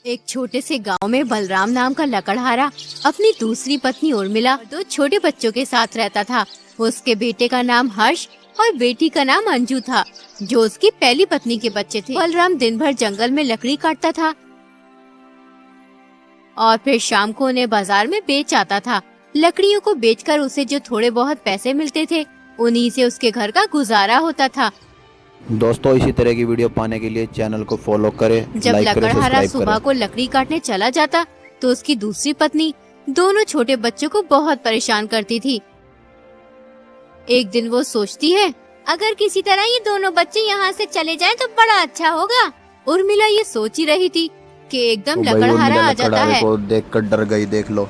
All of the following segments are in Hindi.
एक छोटे से गांव में बलराम नाम का लकड़हारा अपनी दूसरी पत्नी उर्मिला और 2 छोटे बच्चों के साथ रहता था। उसके बेटे का नाम हर्ष और बेटी का नाम अंजू था, जो उसकी पहली पत्नी के बच्चे थे। बलराम दिन भर जंगल में लकड़ी काटता था और फिर शाम को उन्हें बाजार में बेच आता था। लकड़ियों को बेचकर उसे जो थोड़े बहुत पैसे मिलते थे, उन्हीं से उसके घर का गुजारा होता था। दोस्तों, इसी तरह की वीडियो पाने के लिए चैनल को फॉलो करें, जब लकड़हारा सुबह को लकड़ी काटने चला जाता तो उसकी दूसरी पत्नी दोनों छोटे बच्चों को बहुत परेशान करती थी। एक दिन वो सोचती है, अगर किसी तरह ये दोनों बच्चे यहाँ से चले जाएं तो बड़ा अच्छा होगा। उर्मिला ये सोच ही रही थी कि एकदम लकड़हारा आ जाता है। को देखकर डर गई। देख लो,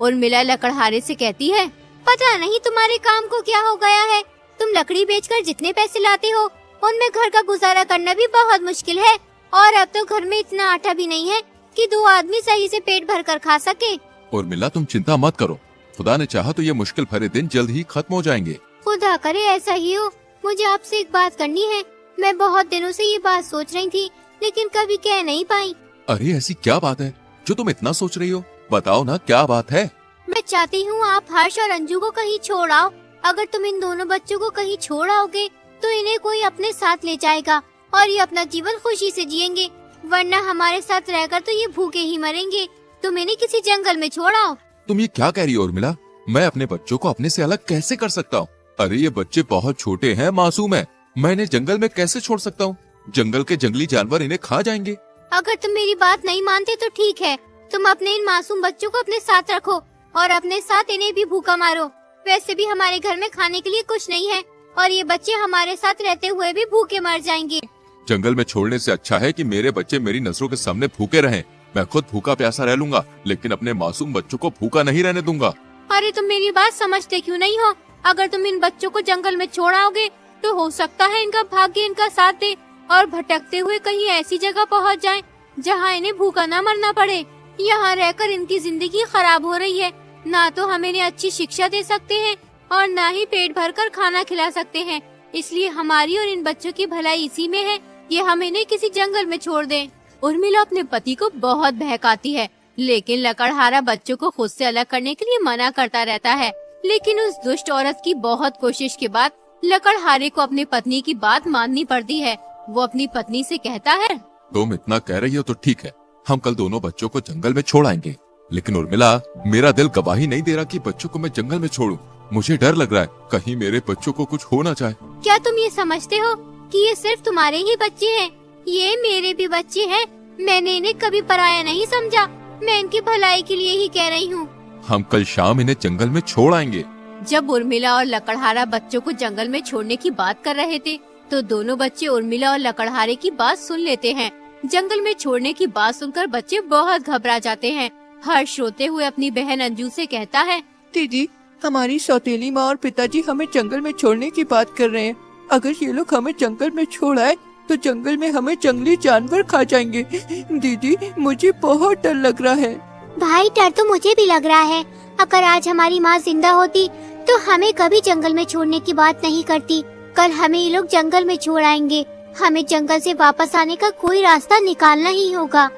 उर्मिला लकड़हारे से कहती है, पता नहीं तुम्हारे काम को क्या हो गया है। तुम लकड़ी बेचकर जितने पैसे लाते हो, उनमें घर का गुजारा करना भी बहुत मुश्किल है। और अब तो घर में इतना आटा भी नहीं है कि 2 आदमी सही से पेट भर कर खा सके। उर्मिला, तुम चिंता मत करो। खुदा ने चाहा तो ये मुश्किल भरे दिन जल्द ही खत्म हो जाएंगे। खुदा करे ऐसा ही हो। मुझे आपसे एक बात करनी है। मैं बहुत दिनों से ये बात सोच रही थी, लेकिन कभी कह नहीं पाई। अरे ऐसी क्या बात है जो तुम इतना सोच रही हो? बताओ ना, क्या बात है? मैं चाहती हूँ आप हर्ष और अंजू को कहीं छोड़ आओ। अगर तुम इन दोनों बच्चों को कहीं छोड़ आओगे तो इन्हें कोई अपने साथ ले जाएगा और ये अपना जीवन खुशी से जिएंगे, वरना हमारे साथ रहकर तो ये भूखे ही मरेंगे। तुम इन्हें किसी जंगल में छोड़ आओ। तुम ये क्या कह रही हो उर्मिला? मैं अपने बच्चों को अपने से अलग कैसे कर सकता हूँ? अरे ये बच्चे बहुत छोटे हैं, मासूम है। मैं इन्हें जंगल में कैसे छोड़ सकता हूँ? जंगल के जंगली जानवर इन्हें खा जाएंगे। अगर तुम मेरी बात नहीं मानते तो ठीक है, तुम अपने इन मासूम बच्चों को अपने साथ रखो और अपने साथ इन्हें भी भूखा मारो। वैसे भी हमारे घर में खाने के लिए कुछ नहीं है और ये बच्चे हमारे साथ रहते हुए भी भूखे मर जाएंगे। जंगल में छोड़ने से अच्छा है कि मेरे बच्चे मेरी नजरों के सामने भूखे रहें। मैं खुद भूखा प्यासा रह लूंगा, लेकिन अपने मासूम बच्चों को भूखा नहीं रहने दूंगा। अरे तुम मेरी बात समझते क्यों नहीं हो? अगर तुम इन बच्चों को जंगल में छोड़ आओगे तो हो सकता है इनका भाग्य इनका साथ दे और भटकते हुए कहीं ऐसी जगह पहुंच जाएं जहां इन्हें भूखा न मरना पड़े। यहाँ रहकर इनकी जिंदगी खराब हो रही है। ना तो हम इन्हें अच्छी शिक्षा दे सकते हैं और ना ही पेट भरकर खाना खिला सकते हैं। इसलिए हमारी और इन बच्चों की भलाई इसी में है, ये हम इन्हें किसी जंगल में छोड़ दें। उर्मिला अपने पति को बहुत बहकाती है, लेकिन लकड़हारा बच्चों को खुद से अलग करने के लिए मना करता रहता है। लेकिन उस दुष्ट औरत की बहुत कोशिश के बाद लकड़हारे को अपनी पत्नी की बात माननी पड़ती है। वो अपनी पत्नी से कहता है, तुम इतना कह रही हो तो ठीक है, हम कल दोनों बच्चों को जंगल में छोड़ आएंगे। लेकिन उर्मिला, मेरा दिल गवाही नहीं दे रहा कि बच्चों को मैं जंगल में छोड़ूं। मुझे डर लग रहा है कहीं मेरे बच्चों को कुछ हो ना जाए। क्या तुम ये समझते हो कि ये सिर्फ तुम्हारे ही बच्चे हैं? ये मेरे भी बच्चे हैं। मैंने इन्हें कभी पराया नहीं समझा। मैं इनकी भलाई के लिए ही कह रही हूँ। हम कल शाम इन्हें जंगल में छोड़ आएंगे। जब उर्मिला और लकड़हारा बच्चों को जंगल में छोड़ने की बात कर रहे थे तो दोनों बच्चे उर्मिला और लकड़हारे की बात सुन लेते हैं। जंगल में छोड़ने की बात सुनकर बच्चे बहुत घबरा जाते हैं। हर्ष रोते हुए अपनी बहन अंजू से कहता है, दीदी, हमारी सौतेली माँ और पिताजी हमें जंगल में छोड़ने की बात कर रहे हैं। अगर ये लोग हमें जंगल में छोड़ आए तो जंगल में हमें जंगली जानवर खा जाएंगे। दीदी, मुझे बहुत डर लग रहा है। भाई, डर तो मुझे भी लग रहा है। अगर आज हमारी माँ जिंदा होती तो हमें कभी जंगल में छोड़ने की बात नहीं करती। कल हमें ये लोग जंगल में छोड़ आएंगे। हमें जंगल से वापस आने का कोई रास्ता निकालना ही होगा।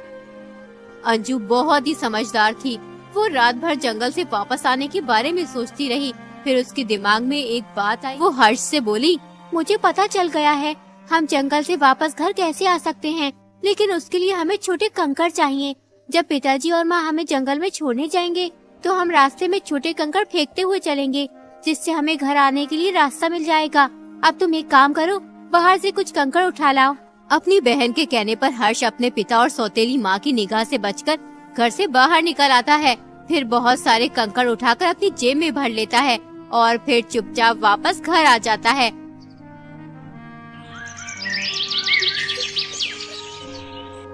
अंजू बहुत ही समझदार थी। वो रात भर जंगल से वापस आने के बारे में सोचती रही। फिर उसके दिमाग में एक बात आई। वो हर्ष से बोली, मुझे पता चल गया है, हम जंगल से वापस घर कैसे आ सकते हैं, लेकिन उसके लिए हमें छोटे कंकड़ चाहिए। जब पिताजी और माँ हमें जंगल में छोड़ने जाएंगे तो हम रास्ते में छोटे कंकड़ फेंकते हुए चलेंगे, जिससे हमें घर आने के लिए रास्ता मिल जाएगा। अब तुम एक काम करो, बाहर से कुछ कंकड़ उठा लाओ। अपनी बहन के कहने पर हर्ष अपने पिता और सौतेली माँ की निगाह से बचकर घर से बाहर निकल आता है। फिर बहुत सारे कंकड़ उठाकर अपनी जेब में भर लेता है और फिर चुपचाप वापस घर आ जाता है।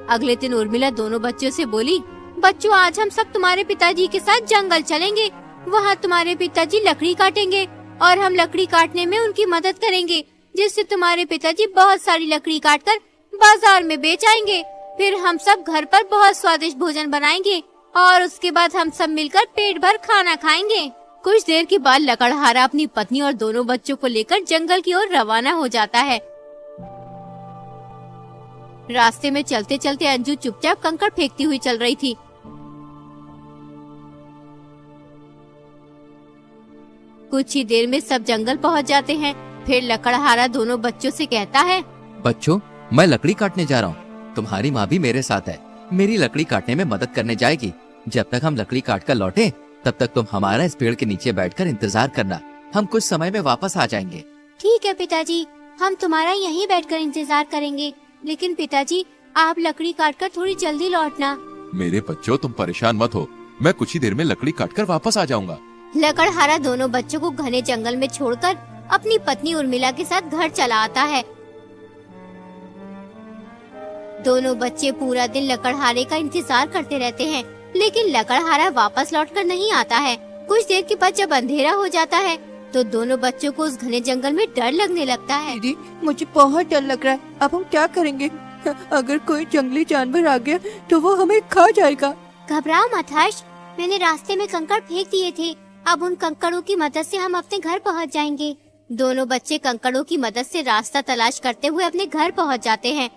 अगले दिन उर्मिला दोनों बच्चों से बोली, बच्चों, आज हम सब तुम्हारे पिताजी के साथ जंगल चलेंगे। वहाँ तुम्हारे पिताजी लकड़ी काटेंगे और हम लकड़ी काटने में उनकी मदद करेंगे, जिससे तुम्हारे पिताजी बहुत सारी लकड़ी काटकर बाजार में बेच आएंगे। फिर हम सब घर पर बहुत स्वादिष्ट भोजन बनाएंगे और उसके बाद हम सब मिलकर पेट भर खाना खाएंगे। कुछ देर के बाद लकड़हारा अपनी पत्नी और दोनों बच्चों को लेकर जंगल की ओर रवाना हो जाता है। रास्ते में चलते चलते अंजू चुपचाप कंकड़ फेंकती हुई चल रही थी। कुछ ही देर में सब जंगल पहुंच जाते हैं। फिर लकड़हारा दोनों बच्चों से कहता है, बच्चों, मैं लकड़ी काटने जा रहा हूँ। तुम्हारी माँ भी मेरे साथ है, मेरी लकड़ी काटने में मदद करने जाएगी। जब तक हम लकड़ी काट कर लौटे तब तक तुम हमारा इस पेड़ के नीचे बैठकर इंतजार करना। हम कुछ समय में वापस आ जाएंगे। ठीक है पिताजी, हम तुम्हारा यहीं बैठकर इंतजार करेंगे। लेकिन पिताजी, आप लकड़ी काटकर थोड़ी जल्दी लौटना। मेरे बच्चों, तुम परेशान मत हो, मैं कुछ ही देर में लकड़ी काटकर वापस आ जाऊंगा। लकड़हारा दोनों बच्चों को घने जंगल में छोड़कर अपनी पत्नी उर्मिला के साथ घर चला आता है। दोनों बच्चे पूरा दिन लकड़हारे का इंतजार करते रहते हैं, लेकिन लकड़हारा वापस लौटकर नहीं आता है। कुछ देर के बाद जब अंधेरा हो जाता है तो दोनों बच्चों को उस घने जंगल में डर लगने लगता है। दीदी, मुझे बहुत डर लग रहा है। अब हम क्या करेंगे? अगर कोई जंगली जानवर आ गया तो वो हमें खा जाएगा। घबराओ मत हर्ष, मैंने रास्ते में कंकड़ फेंक दिए थे। अब उन कंकड़ों की मदद से हम अपने घर पहुंच जाएंगे। दोनों बच्चे कंकड़ों की मदद से रास्ता तलाश करते हुए अपने घर पहुंच जाते हैं।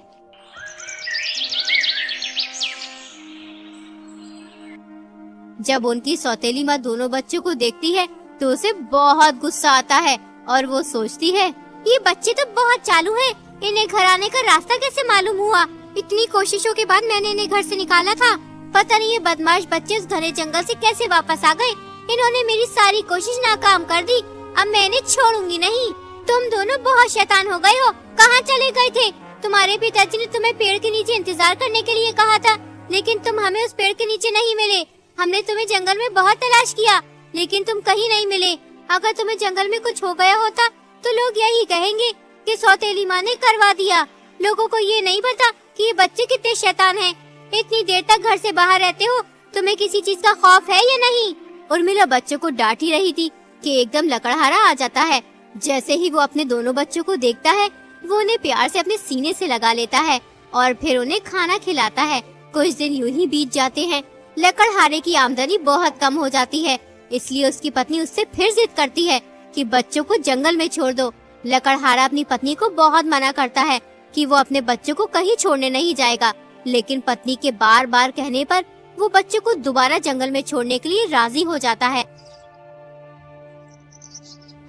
जब उनकी सौतेली माँ दोनों बच्चों को देखती है तो उसे बहुत गुस्सा आता है और वो सोचती है, ये बच्चे तो बहुत चालू हैं। इन्हें घर आने का रास्ता कैसे मालूम हुआ? इतनी कोशिशों के बाद मैंने इन्हें घर से निकाला था। पता नहीं ये बदमाश बच्चे उस घने जंगल से कैसे वापस आ गए। इन्होंने मेरी सारी कोशिश नाकाम कर दी। अब मैं इन्हें छोड़ूंगी नहीं। तुम दोनों बहुत शैतान हो गए हो। कहाँ चले गए थे? तुम्हारे पिताजी ने तुम्हें पेड़ के नीचे इंतजार करने के लिए कहा था, लेकिन तुम हमें उस पेड़ के नीचे नहीं मिले। हमने तुम्हें जंगल में बहुत तलाश किया, लेकिन तुम कहीं नहीं मिले। अगर तुम्हें जंगल में कुछ हो गया होता तो लोग यही कहेंगे कि सौतेली माँ ने करवा दिया। लोगों को ये नहीं पता कि ये बच्चे कितने शैतान हैं। इतनी देर तक घर से बाहर रहते हो, तुम्हें किसी चीज का खौफ है या नहीं? उर्मिला बच्चों को डांट ही रही थी कि एकदम लकड़हारा आ जाता है। जैसे ही वो अपने दोनों बच्चों को देखता है, वो उन्हें प्यार से अपने सीने से लगा लेता है और फिर उन्हें खाना खिलाता है। कुछ दिन यूं ही बीत जाते हैं। लकड़हारे की आमदनी बहुत कम हो जाती है, इसलिए उसकी पत्नी उससे फिर जिद करती है कि बच्चों को जंगल में छोड़ दो। लकड़हारा अपनी पत्नी को बहुत मना करता है कि वो अपने बच्चों को कहीं छोड़ने नहीं जाएगा, लेकिन पत्नी के बार बार कहने पर वो बच्चों को दोबारा जंगल में छोड़ने के लिए राजी हो जाता है।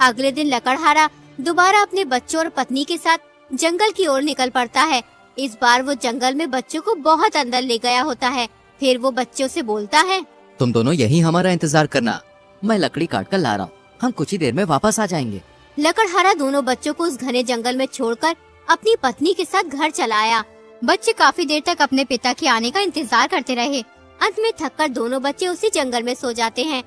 अगले दिन लकड़हारा दोबारा अपने बच्चों और पत्नी के साथ जंगल की ओर निकल पड़ता है। इस बार वो जंगल में बच्चों को बहुत अंदर ले गया होता है। फिर वो बच्चों से बोलता है, तुम दोनों यही हमारा इंतजार करना, मैं लकड़ी काट कर ला रहा हूँ। हम कुछ ही देर में वापस आ जाएंगे। लकड़हारा दोनों बच्चों को उस घने जंगल में छोड़कर अपनी पत्नी के साथ घर चला आया। बच्चे काफी देर तक अपने पिता के आने का इंतजार करते रहे। अंत में थककर दोनों बच्चे उसी जंगल में सो जाते हैं।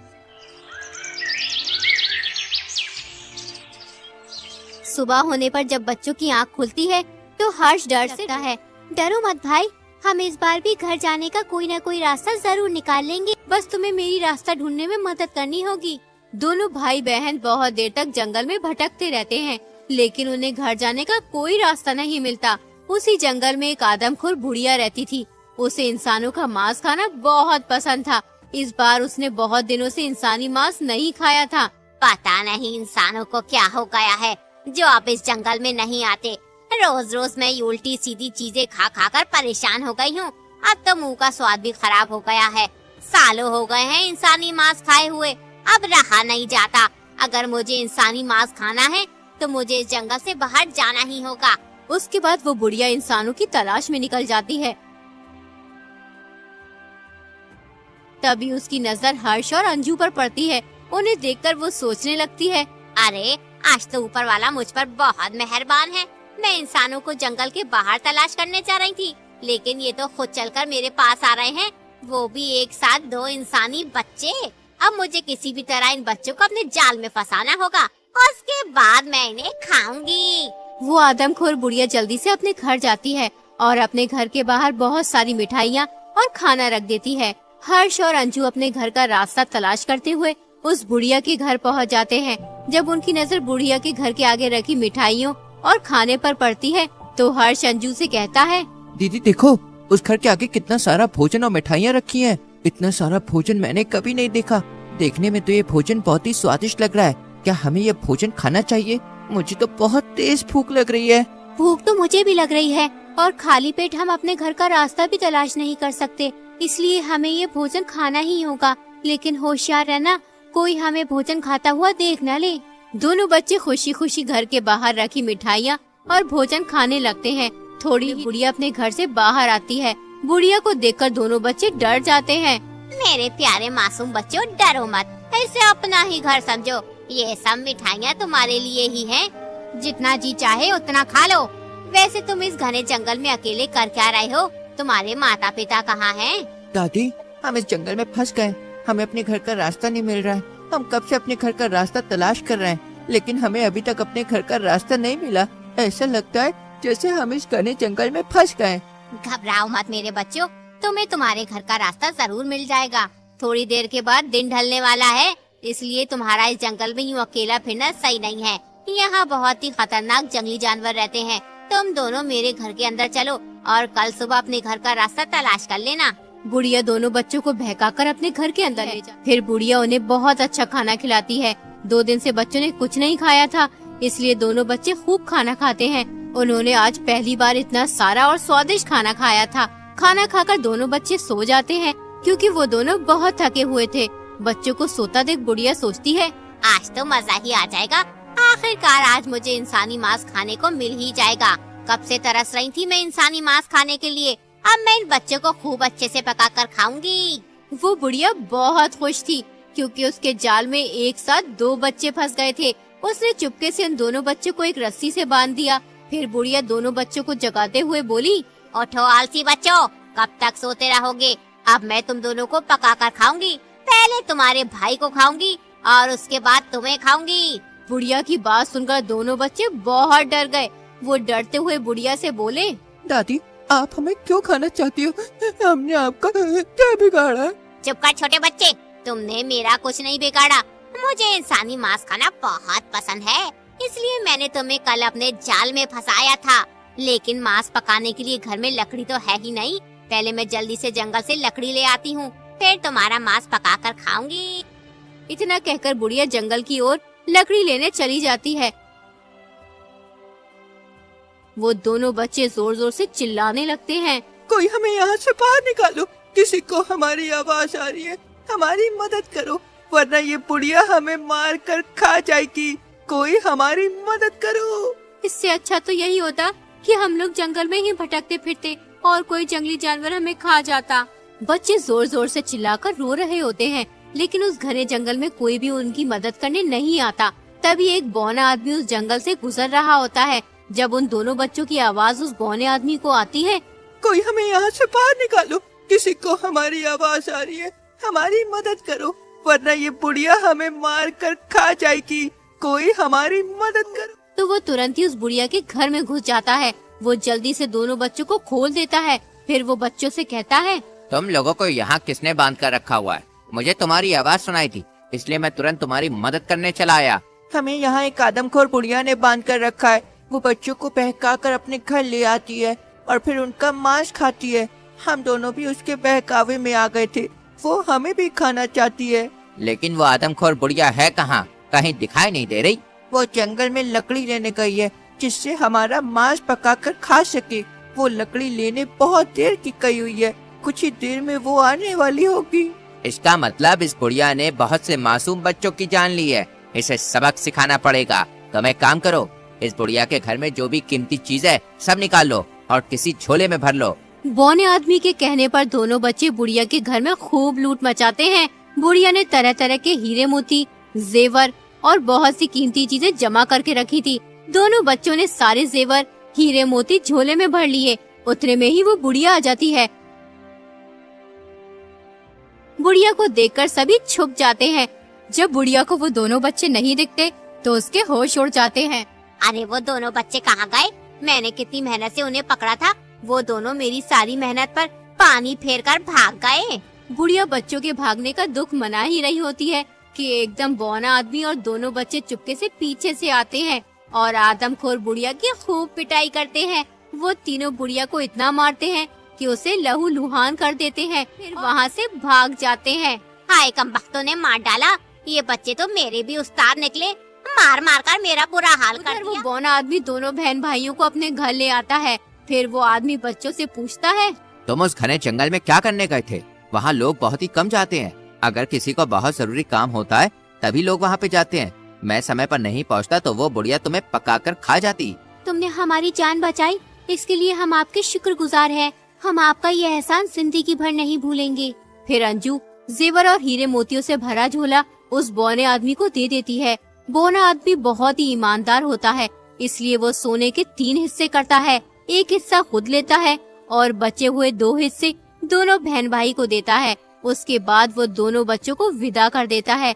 सुबह होने पर जब बच्चों की आंख खुलती है तो हर्ष डर से है। डरो मत भाई, हम इस बार भी घर जाने का कोई न कोई रास्ता जरूर निकाल लेंगे। बस तुम्हें मेरी रास्ता ढूंढने में मदद करनी होगी। दोनों भाई बहन बहुत देर तक जंगल में भटकते रहते हैं, लेकिन उन्हें घर जाने का कोई रास्ता नहीं मिलता। उसी जंगल में एक आदमखोर बुढ़िया रहती थी। उसे इंसानों का मांस खाना बहुत पसंद था। इस बार उसने बहुत दिनों से इंसानी मांस नहीं खाया था। पता नहीं इंसानों को क्या हो गया है जो आप इस जंगल में नहीं आते। रोज रोज मैं उल्टी सीधी चीजें खा खा कर परेशान हो गई हूँ। अब तो मुंह का स्वाद भी खराब हो गया है। सालों हो गए हैं इंसानी मांस खाए हुए, अब रहा नहीं जाता। अगर मुझे इंसानी मांस खाना है तो मुझे इस जंगल से बाहर जाना ही होगा। उसके बाद वो बुढ़िया इंसानों की तलाश में निकल जाती है। तभी उसकी नजर हर्ष और अंजू पर पड़ती है। उन्हें देखकर वो सोचने लगती है, अरे आज तो ऊपर वाला मुझ पर बहुत मेहरबान है। मैं इंसानों को जंगल के बाहर तलाश करने जा रही थी, लेकिन ये तो खुद चलकर मेरे पास आ रहे हैं, वो भी एक साथ 2 इंसानी बच्चे। अब मुझे किसी भी तरह इन बच्चों को अपने जाल में फंसाना होगा और उसके बाद मैं इन्हें खाऊंगी। वो आदमखोर बुढ़िया जल्दी से अपने घर जाती है और अपने घर के बाहर बहुत सारी मिठाइयाँ और खाना रख देती है। हर्ष और अंजू अपने घर का रास्ता तलाश करते हुए उस बुढ़िया के घर पहुंच जाते हैं। जब उनकी नजर बुढ़िया के घर के आगे रखी मिठाइयों और खाने पर पड़ती है तो हर्ष अंजू से कहता है, दीदी देखो, उस घर के आगे कितना सारा भोजन और मिठाइयाँ रखी हैं। इतना सारा भोजन मैंने कभी नहीं देखा। देखने में तो ये भोजन बहुत ही स्वादिष्ट लग रहा है। क्या हमें ये भोजन खाना चाहिए? मुझे तो बहुत तेज भूख लग रही है। भूख तो मुझे भी लग रही है और खाली पेट हम अपने घर का रास्ता भी तलाश नहीं कर सकते, इसलिए हमें ये भोजन खाना ही होगा। लेकिन होशियार रहना, कोई हमें भोजन खाता हुआ देख न ले। दोनों बच्चे खुशी खुशी घर के बाहर रखी मिठाइयाँ और भोजन खाने लगते हैं। थोड़ी ही बुढ़िया अपने घर से बाहर आती है। बुढ़िया को देखकर दोनों बच्चे डर जाते हैं। मेरे प्यारे मासूम बच्चों, डरो मत, इसे अपना ही घर समझो। ये सब मिठाइयाँ तुम्हारे लिए ही हैं। जितना जी चाहे उतना खा लो। वैसे तुम इस घने जंगल में अकेले कर क्या रहे हो? तुम्हारे माता पिता कहाँ हैं? दादी, हम इस जंगल में फंस गए। हमें अपने घर का रास्ता नहीं मिल रहा है। हम कब से अपने घर का रास्ता तलाश कर रहे हैं, लेकिन हमें अभी तक अपने घर का रास्ता नहीं मिला। ऐसा लगता है जैसे हम इस घने जंगल में फंस गए। घबराओ मत मेरे बच्चों, तुम्हें तुम्हारे घर का रास्ता जरूर मिल जाएगा। थोड़ी देर के बाद दिन ढलने वाला है, इसलिए तुम्हारा इस जंगल में यूँ अकेला फिरना सही नहीं है। यहाँ बहुत ही खतरनाक जंगली जानवर रहते हैं। तुम दोनों मेरे घर के अंदर चलो और कल सुबह अपने घर का रास्ता तलाश कर लेना। बुढ़िया दोनों बच्चों को बहकाकर अपने घर के अंदर ले जाती। फिर बुढ़िया उन्हें बहुत अच्छा खाना खिलाती है। 2 दिन से बच्चों ने कुछ नहीं खाया था, इसलिए दोनों बच्चे खूब खाना खाते हैं। उन्होंने आज पहली बार इतना सारा और स्वादिष्ट खाना खाया था। खाना खाकर दोनों बच्चे सो जाते हैं, क्योंकि वो दोनों बहुत थके हुए थे। बच्चों को सोता देख बुढ़िया सोचती है, आज तो मजा ही आ जाएगा। आखिरकार आज मुझे इंसानी मांस खाने को मिल ही जाएगा। कब से तरस रही थी मैं इंसानी मांस खाने के लिए। अब मैं इन बच्चों को खूब अच्छे से पकाकर खाऊंगी। वो बुढ़िया बहुत खुश थी, क्योंकि उसके जाल में एक साथ 2 बच्चे फंस गए थे। उसने चुपके से उन दोनों बच्चों को एक रस्सी से बांध दिया। फिर बुढ़िया दोनों बच्चों को जगाते हुए बोली, उठो आलसी बच्चों, कब तक सोते रहोगे? अब मैं तुम दोनों को पकाकर खाऊंगी। पहले तुम्हारे भाई को खाऊंगी और उसके बाद तुम्हें खाऊंगी। बुढ़िया की बात सुनकर दोनों बच्चे बहुत डर गए। वो डरते हुए बुढ़िया से बोले, दादी, आप हमें क्यों खाना चाहती हो? हमने आपका क्या बिगाड़ा? चुप कर छोटे बच्चे, तुमने मेरा कुछ नहीं बिगाड़ा। मुझे इंसानी मांस खाना बहुत पसंद है, इसलिए मैंने तुम्हें कल अपने जाल में फंसाया था। लेकिन मांस पकाने के लिए घर में लकड़ी तो है ही नहीं। पहले मैं जल्दी से जंगल से लकड़ी ले आती हूँ, फिर तुम्हारा मांस पकाकर खाऊंगी। इतना कहकर बुढ़िया जंगल की ओर लकड़ी लेने चली जाती है। वो दोनों बच्चे जोर जोर से चिल्लाने लगते हैं, कोई हमें यहाँ से बाहर निकालो। किसी को हमारी आवाज आ रही है, हमारी मदद करो, वरना ये बुढ़िया हमें मार कर खा जाएगी। कोई हमारी मदद करो। इससे अच्छा तो यही होता कि हम लोग जंगल में ही भटकते फिरते और कोई जंगली जानवर हमें खा जाता। बच्चे जोर जोर से चिल्लाकर रो रहे होते हैं, लेकिन उस घने जंगल में कोई भी उनकी मदद करने नहीं आता। तभी एक बौना आदमी उस जंगल से गुजर रहा होता है। जब उन दोनों बच्चों की आवाज उस बौने आदमी को आती है, कोई हमें यहाँ से बाहर निकालो, किसी को हमारी आवाज आ रही है, हमारी मदद करो, वरना ये बुढ़िया हमें मार कर खा जाएगी। कोई हमारी मदद करो। तो वो तुरंत ही उस बुढ़िया के घर में घुस जाता है। वो जल्दी से दोनों बच्चों को खोल देता है। फिर वो बच्चों से कहता है, तुम लोगों को यहाँ किसने बांध कर रखा हुआ है? मुझे तुम्हारी आवाज सुनाई थी, इसलिए मैं तुरंत तुम्हारी मदद करने चला आया। हमें यहाँ एक आदमखोर बुढ़िया ने बांध कर रखा है। वो बच्चों को बहका कर अपने घर ले आती है और फिर उनका मांस खाती है। हम दोनों भी उसके बहकावे में आ गए थे। वो हमें भी खाना चाहती है। लेकिन वो आदमखोर बुढ़िया है कहाँ? कहीं दिखाई नहीं दे रही। वो जंगल में लकड़ी लेने गई है, जिससे हमारा मांस पकाकर खा सके। वो लकड़ी लेने बहुत देर की गई हुई है, कुछ ही देर में वो आने वाली होगी। इसका मतलब इस बुढ़िया ने बहुत से मासूम बच्चों की जान ली है। इसे सबक सिखाना पड़ेगा। तुम एक काम करो, इस बुढ़िया के घर में जो भी कीमती चीज है सब निकाल लो और किसी झोले में भर लो। बौने आदमी के कहने पर दोनों बच्चे बुढ़िया के घर में खूब लूट मचाते हैं। बुढ़िया ने तरह तरह के हीरे मोती, जेवर और बहुत सी कीमती चीजें जमा करके रखी थी। दोनों बच्चों ने सारे जेवर, हीरे मोती झोले में भर लिए। उतने में ही वो बुढ़िया आ जाती है। बुढ़िया को देखकर सभी छुप जाते हैं। जब बुढ़िया को वो दोनों बच्चे नहीं दिखते तो उसके होश उड़ जाते हैं। अरे वो दोनों बच्चे कहाँ गए? मैंने कितनी मेहनत से उन्हें पकड़ा था। वो दोनों मेरी सारी मेहनत पर पानी फेर कर भाग गए। बुढ़िया बच्चों के भागने का दुख मना ही रही होती है कि एकदम बौना आदमी और दोनों बच्चे चुपके से पीछे से आते हैं और आदमखोर बुढ़िया की खूब पिटाई करते हैं। वो तीनों बुढ़िया को इतना मारते हैं कि उसे लहू लुहान कर देते हैं, फिर वहाँ से भाग जाते हैं। हाय, कमबख्तों ने मार डाला। ये बच्चे तो मेरे भी उस्ताद निकले, मार मार कर मेरा बुरा हाल कर वो दिया। बौना आदमी दोनों बहन भाइयों को अपने घर ले आता है। फिर वो आदमी बच्चों से पूछता है, तुम उस घने जंगल में क्या करने गए थे? वहाँ लोग बहुत ही कम जाते हैं। अगर किसी को बहुत जरूरी काम होता है तभी लोग वहाँ पे जाते हैं। मैं समय पर नहीं पहुँचता तो वो बुढ़िया तुम्हें पकाकर खा जाती। तुमने हमारी जान बचाई, इसके लिए हम आपके शुक्रगुजार हैं। हम आपका ये एहसान जिंदगी भर नहीं भूलेंगे। फिर अंजू जेवर और हीरे मोतियों से भरा झोला उस बौने आदमी को दे देती है। बौना आदमी बहुत ही ईमानदार होता है, इसलिए वो सोने के 3 हिस्से करता है। एक हिस्सा खुद लेता है और बचे हुए 2 हिस्से दोनों बहन भाई को देता है। उसके बाद वो दोनों बच्चों को विदा कर देता है।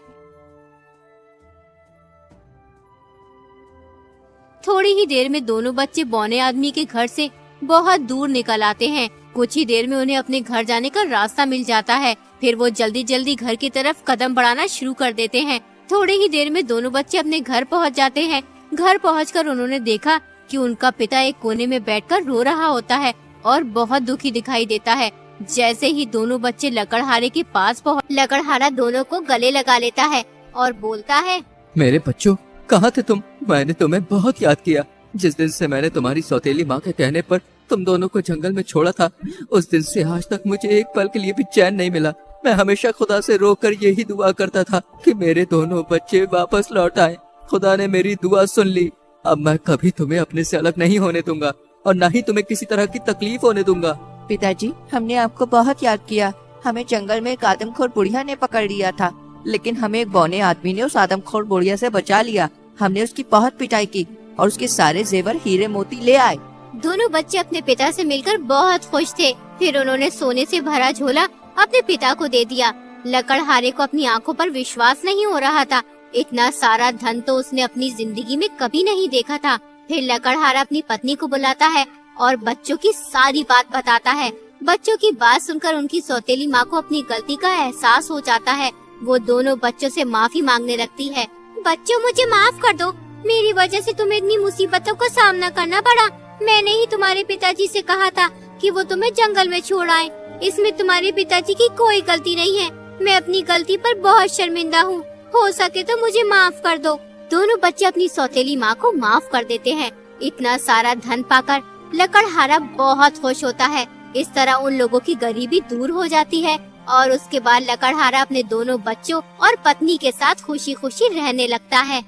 थोड़ी ही देर में दोनों बच्चे बौने आदमी के घर से बहुत दूर निकल आते हैं। कुछ ही देर में उन्हें अपने घर जाने का रास्ता मिल जाता है। फिर वो जल्दी जल्दी घर की तरफ कदम बढ़ाना शुरू कर देते हैं। थोड़ी ही देर में दोनों बच्चे अपने घर पहुंच जाते हैं। घर पहुंचकर उन्होंने देखा कि उनका पिता एक कोने में बैठकर रो रहा होता है और बहुत दुखी दिखाई देता है। जैसे ही दोनों बच्चे लकड़हारे के पास पहुँच, लकड़हारा दोनों को गले लगा लेता है और बोलता है, मेरे बच्चों, कहाँ थे तुम? मैंने तुम्हें बहुत याद किया। जिस दिन से मैंने तुम्हारी सौतेली माँ के कहने पर तुम दोनों को जंगल में छोड़ा था, उस दिन से आज तक मुझे एक पल के लिए भी चैन नहीं मिला। मैं हमेशा खुदा से रोकर यही दुआ करता था कि मेरे दोनों बच्चे वापस लौट आए। खुदा ने मेरी दुआ सुन ली। अब मैं कभी तुम्हें अपने से अलग नहीं होने दूंगा और न ही तुम्हें किसी तरह की तकलीफ होने दूंगा। पिताजी, हमने आपको बहुत याद किया। हमें जंगल में एक आदमखोर बुढ़िया ने पकड़ लिया था, लेकिन हमें एक बौने आदमी ने उस आदमखोर बुढ़िया से बचा लिया। हमने उसकी बहुत पिटाई की और उसके सारे जेवर हीरे मोती ले आए। दोनों बच्चे अपने पिता से मिलकर बहुत खुश थे। फिर उन्होंने सोने से भरा झोला अपने पिता को दे दिया। लकड़हारे को अपनी आंखों पर विश्वास नहीं हो रहा था। इतना सारा धन तो उसने अपनी जिंदगी में कभी नहीं देखा था। फिर लकड़हारा अपनी पत्नी को बुलाता है और बच्चों की सारी बात बताता है। बच्चों की बात सुनकर उनकी सौतेली माँ को अपनी गलती का एहसास हो जाता है। वो दोनों बच्चों से माफी मांगने लगती है। बच्चों, मुझे माफ कर दो। मेरी वजह से तुम्हें इतनी मुसीबतों का सामना करना पड़ा। मैंने ही तुम्हारे पिताजी से कहा था कि वो तुम्हें जंगल में छोड़ आए। इसमें तुम्हारे पिताजी की कोई गलती नहीं है। मैं अपनी गलती पर बहुत शर्मिंदा हूँ। हो सके तो मुझे माफ कर दो। दोनों बच्चे अपनी सौतेली माँ को माफ कर देते हैं। इतना सारा धन पाकर लकड़हारा बहुत खुश होता है। इस तरह उन लोगों की गरीबी दूर हो जाती है और उसके बाद लकड़हारा अपने दोनों बच्चों और पत्नी के साथ खुशी खुशी रहने लगता है।